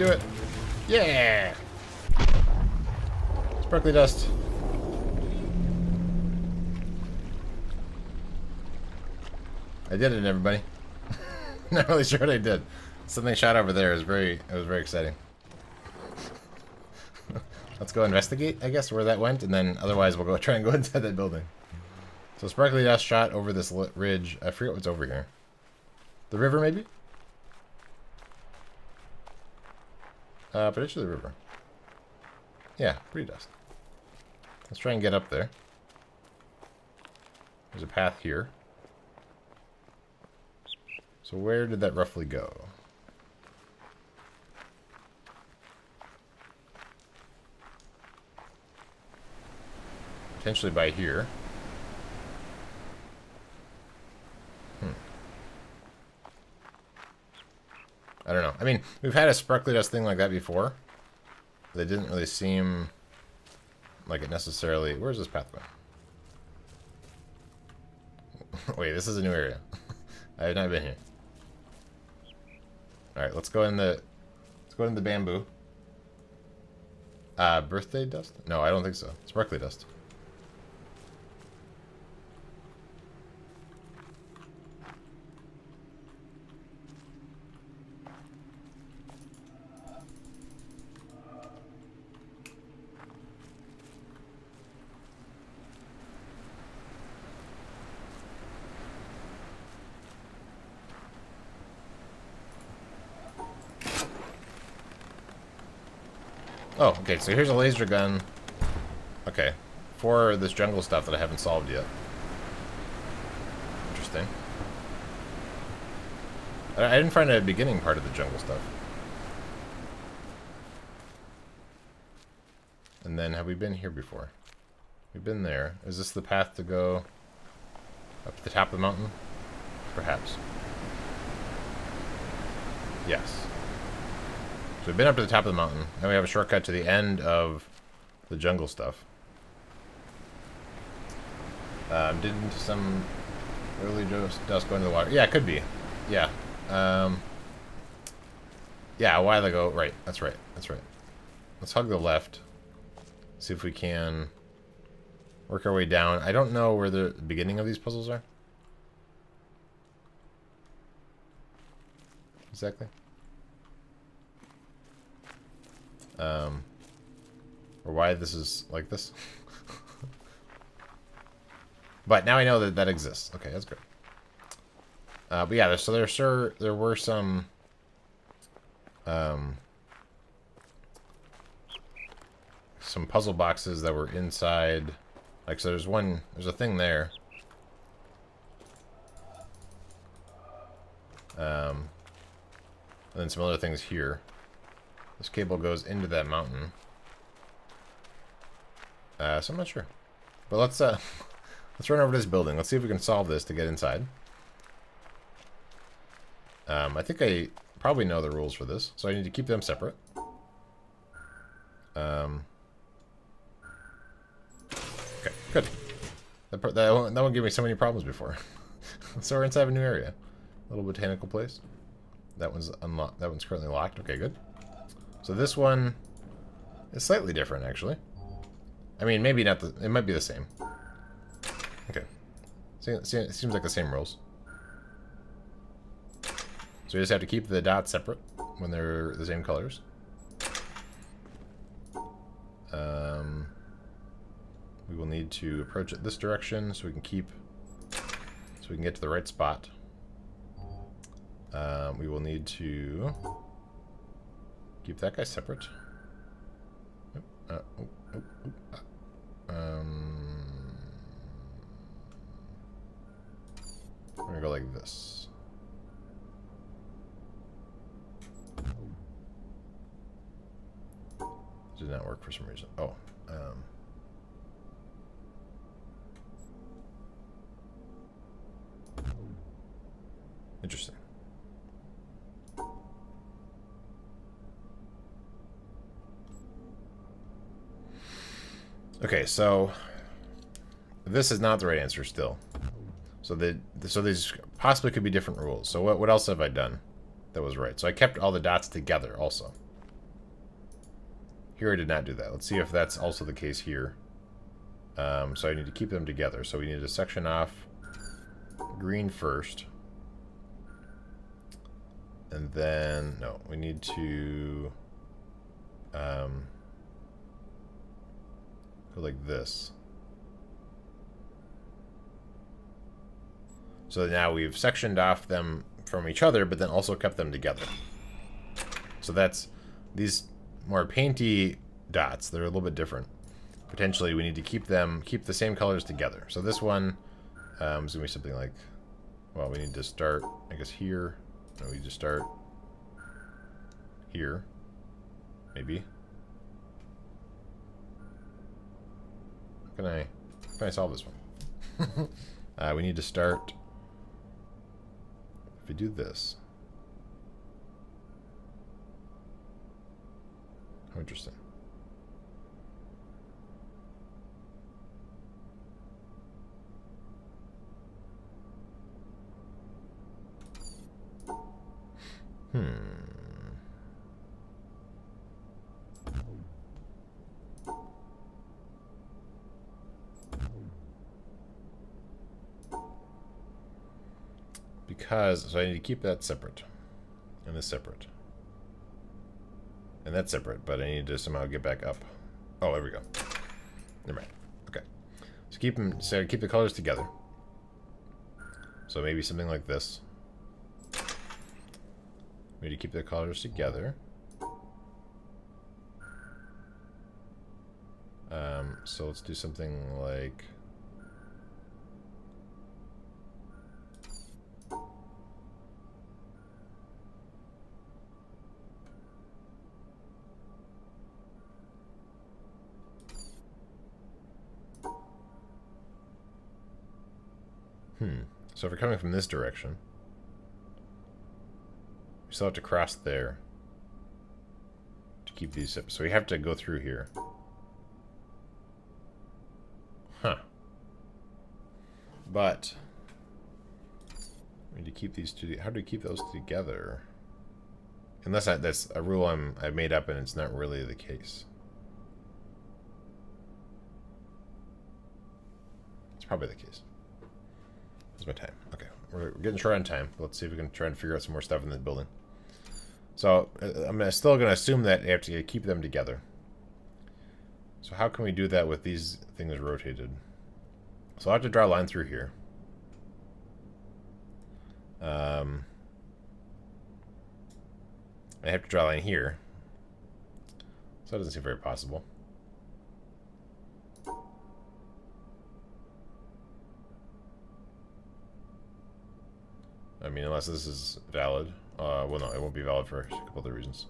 do it. Yeah! Sparkly dust. I did it, everybody. Not really sure what I did. Something shot over there. It was very exciting. Let's go investigate, I guess, where that went, and then otherwise we'll go try and go inside that building. So sparkly dust shot over this ridge. I forget what's over here. The river, maybe? Potentially the river. Yeah, pretty dust. Let's try and get up there. There's a path here. So where did that roughly go? Potentially by here. I don't know. I mean, we've had a sparkly dust thing like that before. But it didn't really seem like it necessarily... Where's this path going? Wait, this is a new area. I have not been here. Alright, let's go in the... Let's go in the bamboo. Birthday dust? No, I don't think so. Sparkly dust. Oh, okay, so here's a laser gun. Okay. For this jungle stuff that I haven't solved yet. Interesting. I didn't find a beginning part of the jungle stuff. And then, have we been here before? We've been there. Is this the path to go up to the top of the mountain? Perhaps. Yes. So we've been up to the top of the mountain. Now we have a shortcut to the end of the jungle stuff. Didn't some early dust go into the water? Yeah, it could be. Yeah. Yeah, a while ago. Right. That's right. That's right. Let's hug the left. See if we can work our way down. I don't know where the beginning of these puzzles are. Exactly. Or why this is like this. But now I know that that exists. Okay, that's good. But yeah, so there were some puzzle boxes that were inside. Like, so there's a thing there. And then some other things here. This cable goes into that mountain. So I'm not sure. But let's run over to this building. Let's see if we can solve this to get inside. I think I probably know the rules for this, so I need to keep them separate. Okay, good. That won't give me so many problems before. So we're inside a new area. Little botanical place. That one's unlocked. That one's currently locked. Okay, good. So this one is slightly different, actually. I mean, maybe not the... It might be the same. Okay. It seems like the same rules. So you just have to keep the dots separate when they're the same colors. We will need to approach it this direction so we can get to the right spot. We will need to keep that guy separate. We're gonna go like this. Did not work for some reason. Oh. Interesting. Okay, so this is not the right answer still. So these possibly could be different rules. So what else have I done that was right? So I kept all the dots together also. Here I did not do that. Let's see if that's also the case here. So I need to keep them together. So we need to section off green first. And then, no, we need to go like this. So now we've sectioned off them from each other, but then also kept them together. So that's these more painty dots. They're a little bit different. Potentially, we need to keep the same colors together. So this one is going to be something like, well, we need to start, I guess, here. No, we just start here, maybe. How can I solve this one? We need to start. If we do this, how interesting. Because, so I need to keep that separate. And this separate. And that's separate, but I need to somehow get back up. Oh, there we go. Never mind. Okay. So keep the colors together. So maybe something like this. We need to keep the colors together. So let's do something like... So if we're coming from this direction, we still have to cross there to keep these up. So we have to go through here. Huh. But we need to keep these two. How do we keep those together? Unless that's a rule I've made up and it's not really the case. It's probably the case. Where's my time? Okay, we're getting short on time. Let's see if we can try and figure out some more stuff in the building. So I'm still going to assume that you have to keep them together. So how can we do that with these things rotated? So I'll have to draw a line through here. I have to draw a line here. So that doesn't seem very possible. I mean, unless this is valid. Well, no, it won't be valid for a couple other reasons.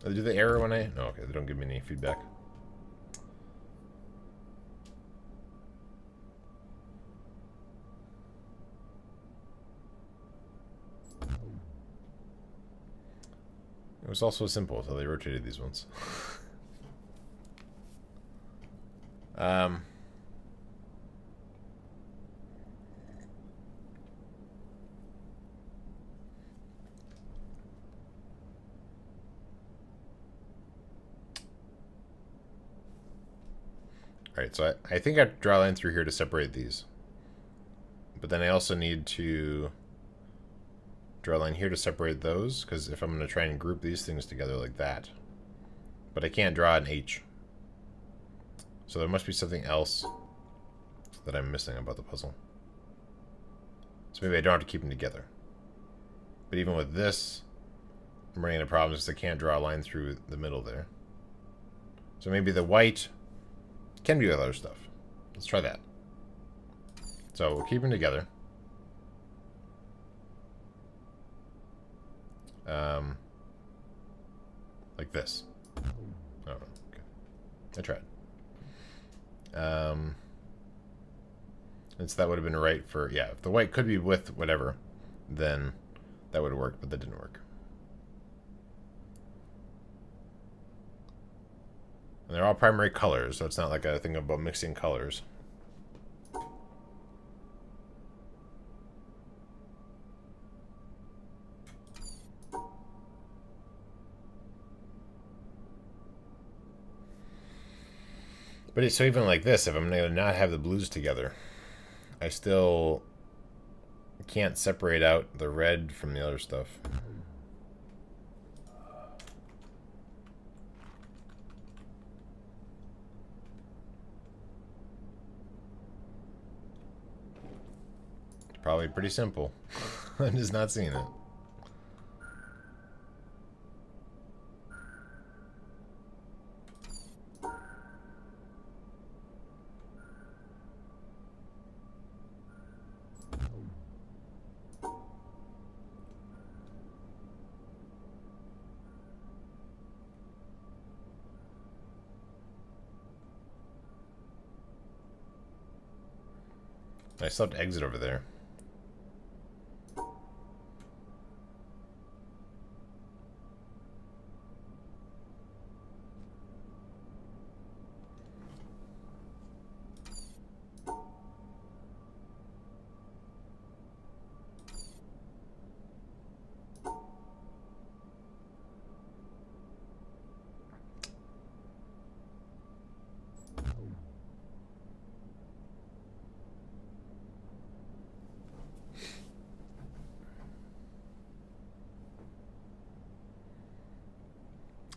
Do they error when I... No, okay, they don't give me any feedback. It was also simple, so they rotated these ones. Alright, so I think I have to draw a line through here to separate these. But then I also need to draw a line here to separate those, because if I'm going to try and group these things together like that. But I can't draw an H. So there must be something else that I'm missing about the puzzle. So maybe I don't have to keep them together. But even with this, I'm running into problems because I can't draw a line through the middle there. So maybe the white can be with other stuff. Let's try that. So we'll keep them together. Like this. Oh, okay. I tried. And so that would have been right for, yeah, if the white could be with whatever, then that would have worked, but that didn't work. And they're all primary colors, so it's not like a thing about mixing colors. But so even like this, if I'm going to not have the blues together, I still can't separate out the red from the other stuff. It's probably pretty simple. I'm just not seeing it. I still have to exit over there.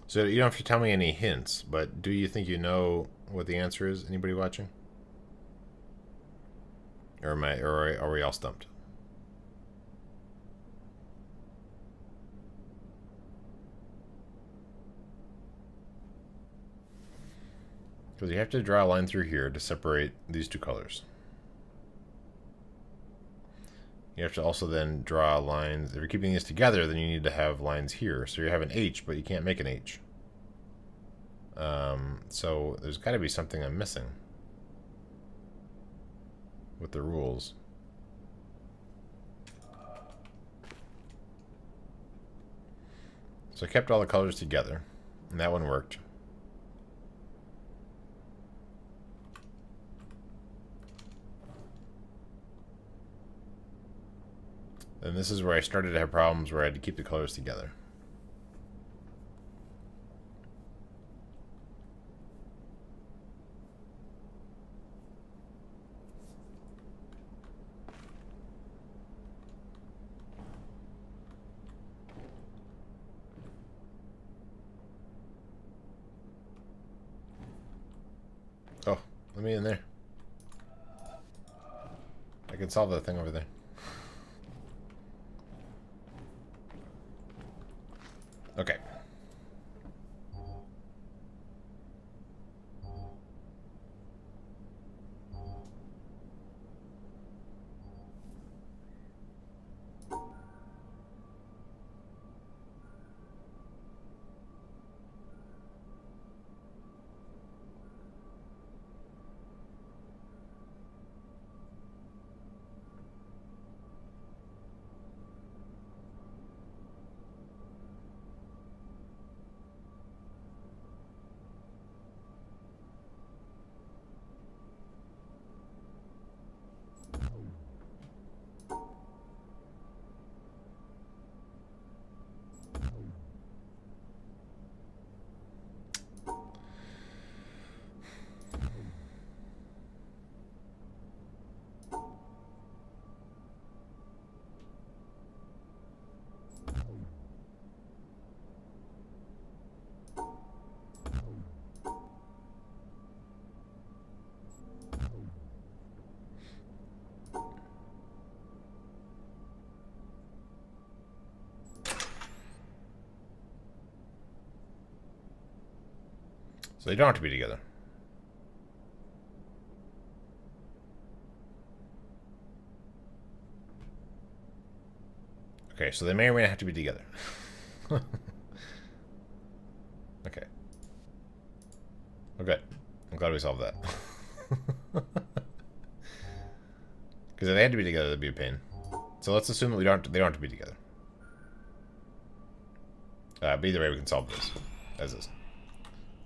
So you don't have to tell me any hints, but do you think you know what the answer is? Anybody watching? Or are we all stumped? Because you have to draw a line through here to separate these two colors. You have to also then draw lines. If you're keeping these together, then you need to have lines here. So you have an H, but you can't make an H. So there's got to be something I'm missing with the rules. So I kept all the colors together, and that one worked. And this is where I started to have problems where I had to keep the colors together. Oh, let me in there. I can solve that thing over there. Okay. So they don't have to be together. Okay, so they may or may not have to be together. Okay. Okay. I'm glad we solved that. Because if they had to be together, that'd be a pain. So let's assume that they don't have to be together. But either way, we can solve this as is.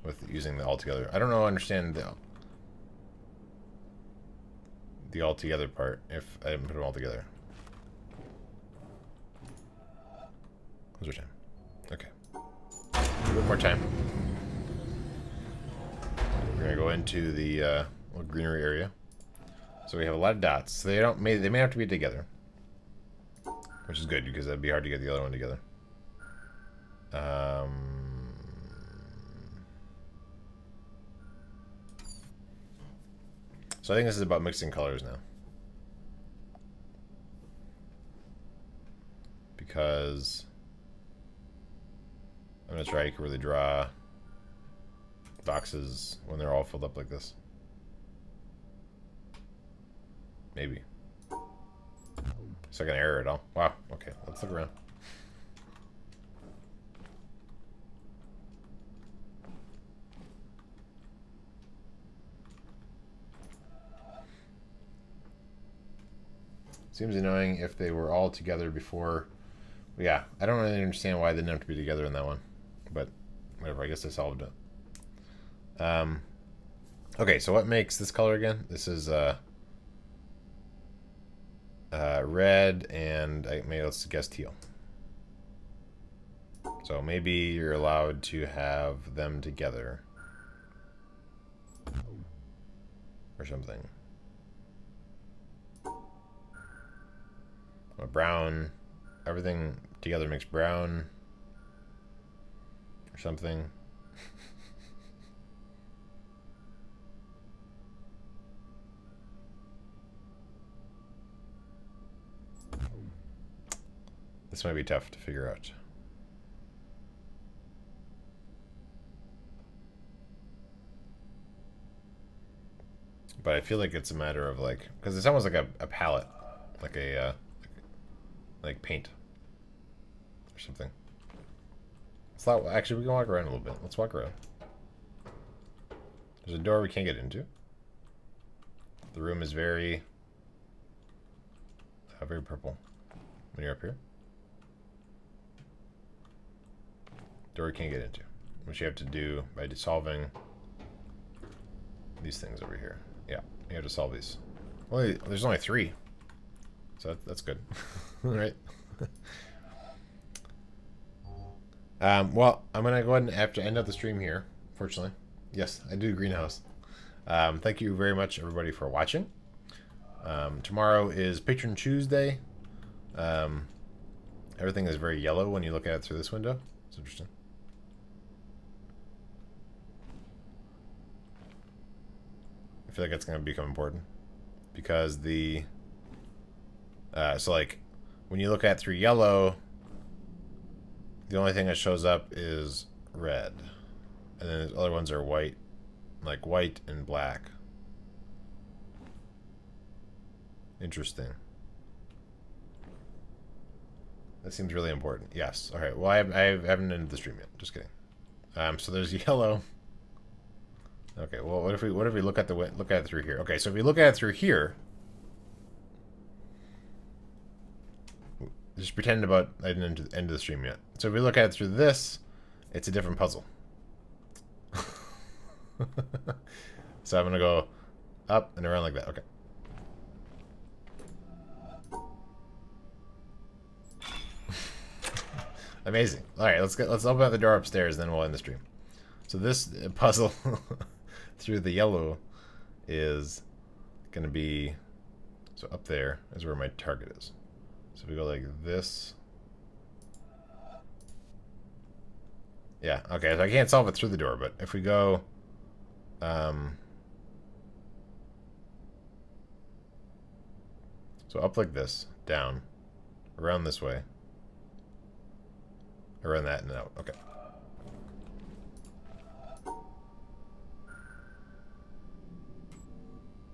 with using the altogether. I don't know. Understand the altogether part if I didn't put them all together. How's our time? Okay. A bit more time. We're gonna go into the little greenery area. So we have a lot of dots. So they may have to be together, which is good because that'd be hard to get the other one together. So I think this is about mixing colors now. Because I'm going to try to really draw boxes when they're all filled up like this. Maybe. Second error at all. Wow. Okay, let's look around. Seems annoying if they were all together before. Yeah, I don't really understand why they didn't have to be together in that one. But whatever, I guess I solved it. Okay, so what makes this color again? This is red and let's guess teal. So maybe you're allowed to have them together. Or something. Brown, everything together makes brown or something. This might be tough to figure out. But I feel like it's a matter of like, because it's almost like a palette, like a like paint or something. It's not, actually, we can walk around a little bit. Let's walk around. There's a door we can't get into. The room is very purple when you're up here. Door you can't get into, which you have to do by solving these things over here. Yeah, you have to solve these. Well, there's only 3. So that's good. Right. Well, I'm gonna go ahead and have to end up the stream here, fortunately. Yes, I do greenhouse. Thank you very much, everybody, for watching. Tomorrow is Patron Tuesday. Everything is very yellow when you look at it through this window. It's interesting. I feel like it's gonna become important because so like when you look at it through yellow, the only thing that shows up is red, and then the other ones are white, like white and black. Interesting. That seems really important. Yes. All right. Well, I haven't ended the stream yet. Just kidding. So there's yellow. Okay. Well, what if we look at it through here? Okay. So if we look at it through here, just pretend about I didn't end the stream yet. So if we look at it through this, it's a different puzzle. So I'm gonna go up and around like that. Okay. Amazing. All right, let's open up the door upstairs, then we'll end the stream. So this puzzle through the yellow is gonna be, so up there is where my target is. So if we go like this. Yeah, okay, so I can't solve it through the door, but if we go so up like this, down, around this way, around that and out. Okay.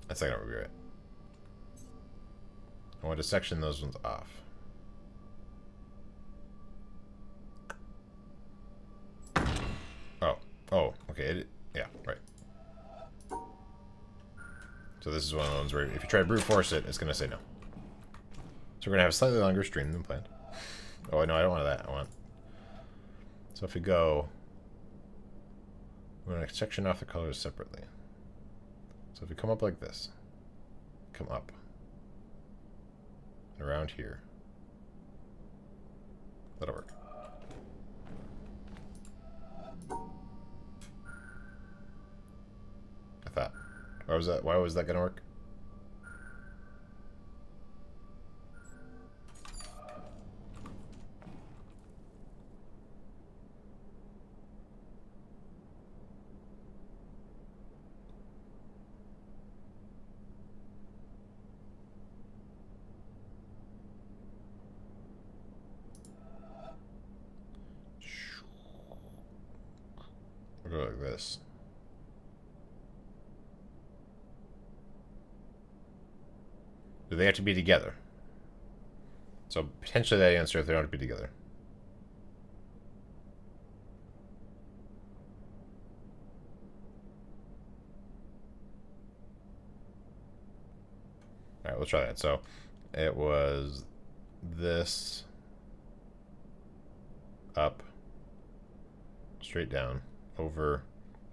That's not gonna be right. I want to section those ones off. Oh, okay. Yeah, right. So this is one of the ones where if you try to brute force it, it's gonna say no. So we're gonna have a slightly longer stream than planned. Oh no, I don't want that. I want. So if we go we're going to section off the colors separately. So if we come up like this, come up, and around here, that'll work. I thought. Why was that? Why was that going to work? We'll go like this. Do they have to be together? So potentially that answer if they don't have to be together. Alright, let's try that. So it was this up, straight down, over,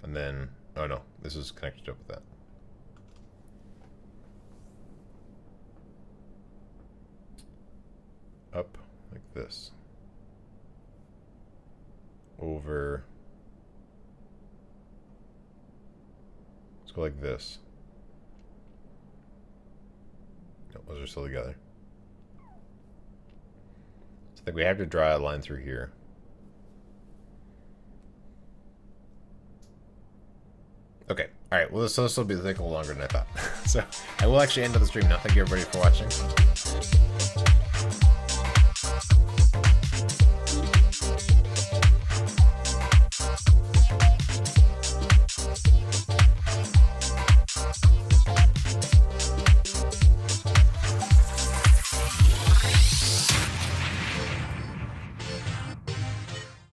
and then, oh no, this is connected up with that. Up like this, over, let's go like this. No, those are still together. So I think we have to draw a line through here. Okay, alright, well so this will be take a little longer than I thought. So I will actually end the stream now. Thank you everybody for watching.